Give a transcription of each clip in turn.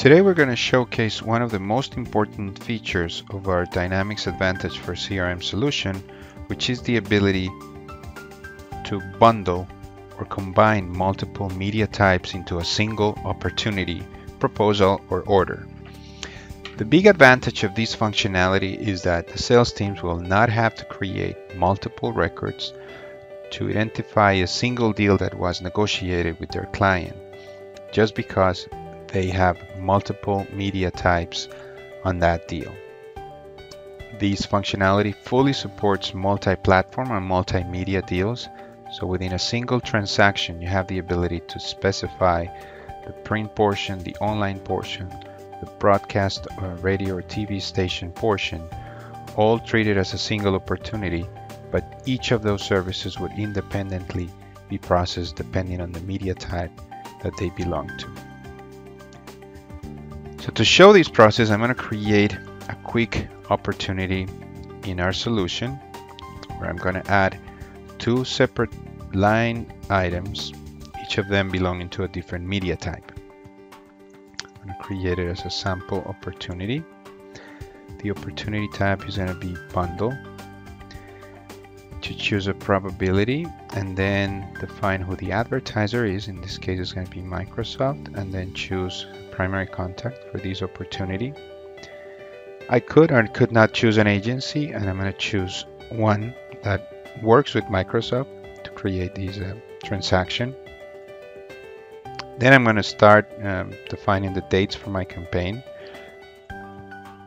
Today we're going to showcase one of the most important features of our DynamicsADvantage for CRM solution, which is the ability to bundle or combine multiple media types into a single opportunity, proposal, or order. The big advantage of this functionality is that the sales teams will not have to create multiple records to identify a single deal that was negotiated with their client, just because they have multiple media types on that deal. This functionality fully supports multi-platform and multimedia deals. So within a single transaction, you have the ability to specify the print portion, the online portion, the broadcast or radio or TV station portion, all treated as a single opportunity, but each of those services would independently be processed depending on the media type that they belong to. So to show this process, I'm going to create a quick opportunity in our solution where I'm going to add two separate line items, each of them belonging to a different media type. I'm going to create it as a sample opportunity. The opportunity type is going to be bundle. To choose a probability and then define who the advertiser is. In this case, it's going to be Microsoft, and then choose primary contact for this opportunity. I could or could not choose an agency, and I'm going to choose one that works with Microsoft to create this transaction. Then I'm going to start defining the dates for my campaign.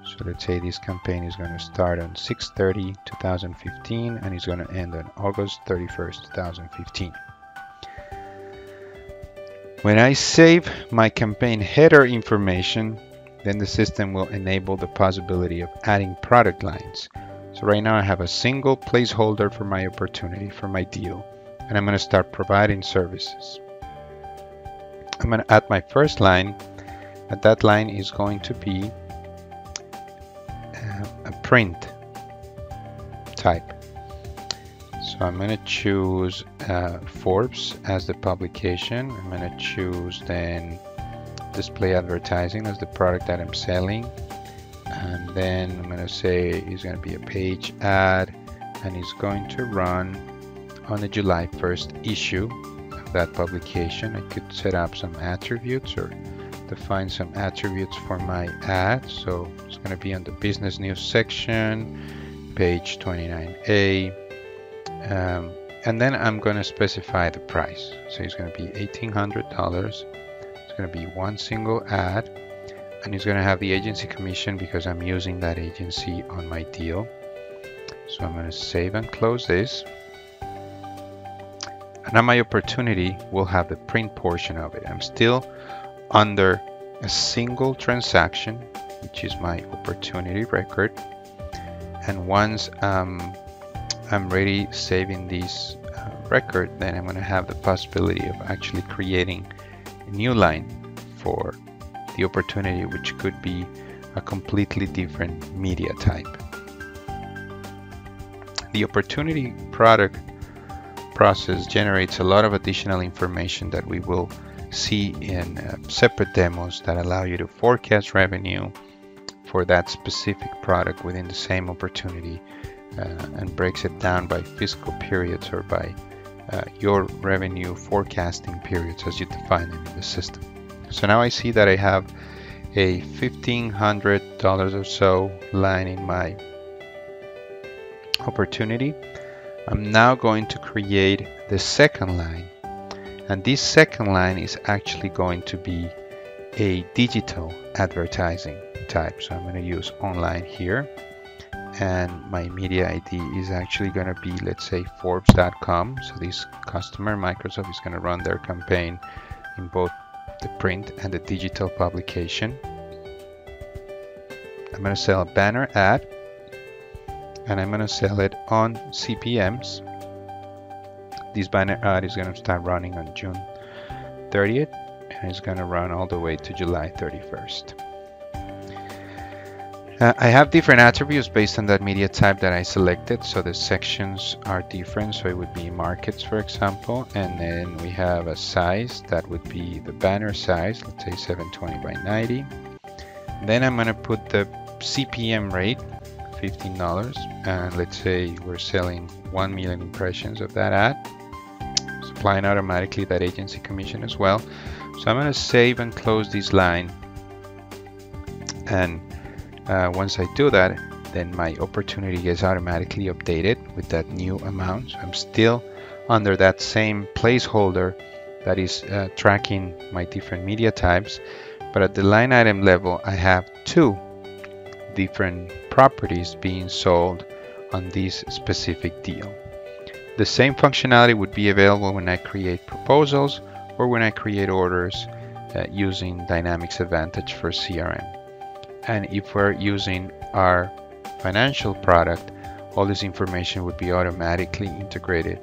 So let's say this campaign is going to start on 6/30/2015 and it's going to end on August 31st, 2015. When I save my campaign header information, then the system will enable the possibility of adding product lines. So right now I have a single placeholder for my opportunity, for my deal, and I'm going to start providing services. I'm going to add my first line, and that line is going to be a print type. So I'm going to choose Forbes as the publication. I'm going to choose then display advertising as the product that I'm selling. And then I'm going to say it's going to be a page ad, and it's going to run on the July 1st issue of that publication. I could set up some attributes or define some attributes for my ad. So it's going to be on the business news section, page 29A, and then I'm going to specify the price. So it's going to be $1,800. It's going to be one single ad, and it's going to have the agency commission because I'm using that agency on my deal. So I'm going to save and close this. And now my opportunity will have the print portion of it. I'm still under a single transaction, which is my opportunity record. And once I'm ready saving this record, then I'm going to have the possibility of actually creating a new line for the opportunity, which could be a completely different media type. The opportunity product process generates a lot of additional information that we will see in separate demos that allow you to forecast revenue for that specific product within the same opportunity, and breaks it down by fiscal periods or by your revenue forecasting periods as you define them in the system. So now I see that I have a $1,500 or so line in my opportunity. I'm now going to create the second line, and this second line is actually going to be a digital advertising type. So I'm going to use online here, and my media ID is actually going to be, let's say, Forbes.com. So this customer, Microsoft, is going to run their campaign in both the print and the digital publication. I'm going to sell a banner ad, and I'm going to sell it on CPMs. This banner ad is going to start running on June 30th, and it's going to run all the way to July 31st. I have different attributes based on that media type that I selected, so the sections are different. So it would be markets, for example, and then we have a size that would be the banner size, let's say 720 by 90. Then I'm going to put the CPM rate, $15, and let's say we're selling 1 million impressions of that ad. It's applying automatically that agency commission as well. So I'm going to save and close this line, and once I do that, then my opportunity gets automatically updated with that new amount. So I'm still under that same placeholder that is tracking my different media types, but at the line item level, I have two different properties being sold on this specific deal. The same functionality would be available when I create proposals or when I create orders using DynamicsADvantage for CRM. And if we're using our financial product, all this information would be automatically integrated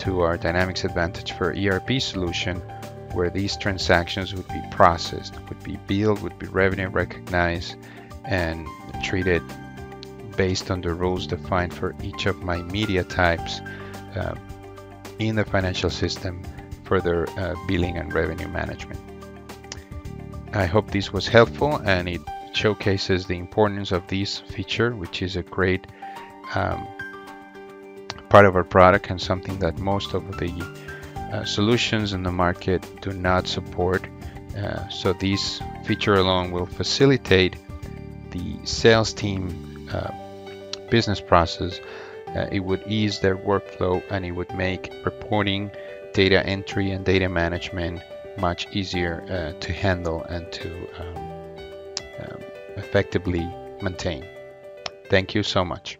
to our DynamicsADvantage for ERP solution, where these transactions would be processed, would be billed, would be revenue recognized, and treated based on the rules defined for each of my media types in the financial system for their billing and revenue management. I hope this was helpful, and it showcases the importance of this feature, which is a great part of our product and something that most of the solutions in the market do not support. So this feature alone will facilitate the sales team business process. It would ease their workflow, and it would make reporting, data entry, and data management much easier to handle and to effectively maintain. Thank you so much.